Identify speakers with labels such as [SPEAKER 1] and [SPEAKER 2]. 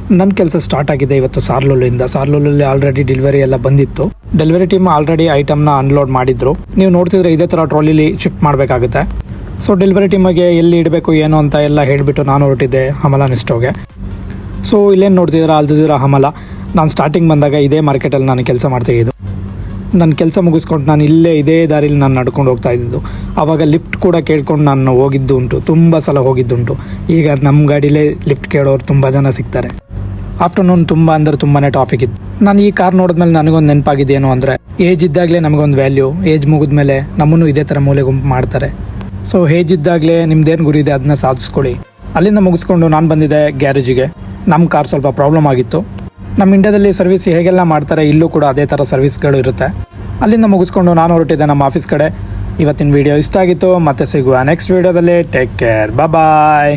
[SPEAKER 1] ನನ್ನ ಕೆಲಸ ಸ್ಟಾರ್ಟ್ ಆಗಿದೆ ಇವತ್ತು ಸಾರ್ಲೂಲಲ್ಲಿ ಆಲ್ರೆಡಿ ಡೆಲಿವರಿ ಎಲ್ಲ ಬಂದಿತ್ತು. ಡೆಲಿವರಿ ಟೀಮ್ ಆಲ್ರೆಡಿ ಐಟಮ್ನ ಅನ್ಲೋಡ್ ಮಾಡಿದ್ರು. ನೀವು ನೋಡ್ತಿದ್ರೆ ಇದೇ ಥರ ಟ್ರಾಲಿಲಿ ಶಿಫ್ಟ್ ಮಾಡಬೇಕಾಗುತ್ತೆ. ಸೊ ಡೆಲಿವರಿ ಟೀಮಿಗೆ ಎಲ್ಲಿ ಇಡಬೇಕು ಏನು ಅಂತ ಎಲ್ಲ ಹೇಳಿಬಿಟ್ಟು ನಾನು ಹೊರಟಿದ್ದೆ ಹಮಲ ನೆಸ್ಟೋಗೆ. ಸೊ ಇಲ್ಲೇನು ನೋಡ್ತಿದ್ದೀರಾ ಅಲ್ ಜಜೀರಾ ಹಮಲ. ನಾನು ಸ್ಟಾರ್ಟಿಂಗ್ ಬಂದಾಗ ಇದೇ ಮಾರ್ಕೆಟಲ್ಲಿ ನಾನು ಕೆಲಸ ಮಾಡ್ತಿದ್ದು. ನನ್ನ ಕೆಲಸ ಮುಗಿಸ್ಕೊಂಡು ನಾನು ಇಲ್ಲೇ ಇದೇ ದಾರಿಲಿ ನಾನು ನಡ್ಕೊಂಡು ಹೋಗ್ತಾ ಇದ್ದಿದ್ದು. ಆವಾಗ ಲಿಫ್ಟ್ ಕೂಡ ಕೇಳ್ಕೊಂಡು ನಾನು ಹೋಗಿದ್ದು ಉಂಟು, ತುಂಬ ಸಲ ಹೋಗಿದ್ದುಂಟು. ಈಗ ನಮ್ಮ ಗಾಡೀಲೇ ಲಿಫ್ಟ್ ಕೇಳೋರು ತುಂಬ ಜನ ಸಿಗ್ತಾರೆ. ಆಫ್ಟರ್ನೂನ್ ತುಂಬ ಅಂದರೆ ತುಂಬಾ ಟ್ರಾಫಿಕ್ ಇತ್ತು. ನಾನು ಈ ಕಾರ್ ನೋಡಿದ್ಮೇಲೆ ನನಗೊಂದು ನೆನಪಾಗಿದ್ದೇನು ಅಂದರೆ, ಏಜ್ ಇದ್ದಾಗಲೇ ನಮಗೊಂದು ವ್ಯಾಲ್ಯೂ, ಏಜ್ ಮುಗಿದ್ಮೇಲೆ ನಮ್ಮನ್ನು ಇದೇ ಥರ ಮೂಲೆ ಗುಂಪು ಮಾಡ್ತಾರೆ. ಸೊ ಏಜ್ ಇದ್ದಾಗಲೇ ನಿಮ್ದೇನು ಗುರಿ ಇದೆ ಅದನ್ನ ಸಾಧಿಸ್ಕೊಳ್ಳಿ. ಅಲ್ಲಿಂದ ಮುಗಿಸ್ಕೊಂಡು ನಾನು ಬಂದಿದ್ದೆ ಗ್ಯಾರೇಜಿಗೆ. ನಮ್ಮ ಕಾರ್ ಸ್ವಲ್ಪ ಪ್ರಾಬ್ಲಮ್ ಆಗಿತ್ತು. ನಮ್ಮ ಇಂಡಿಯಾದಲ್ಲಿ ಸರ್ವಿಸ್ ಹೇಗೆಲ್ಲ ಮಾಡ್ತಾರೆ ಇಲ್ಲೂ ಕೂಡ ಅದೇ ಥರ ಸರ್ವಿಸ್ಗಳು ಇರುತ್ತೆ. ಅಲ್ಲಿಂದ ಮುಗಿಸ್ಕೊಂಡು ನಾನು ಹೊರಟಿದ್ದೆ ನಮ್ಮ ಆಫೀಸ್ ಕಡೆ. ಇವತ್ತಿನ ವಿಡಿಯೋ ಇಷ್ಟ ಆಗಿತ್ತು. ಮತ್ತೆ ಸಿಗುವ ನೆಕ್ಸ್ಟ್ ವಿಡಿಯೋದಲ್ಲಿ. ಟೇಕ್ ಕೇರ್, ಬಾಯ್.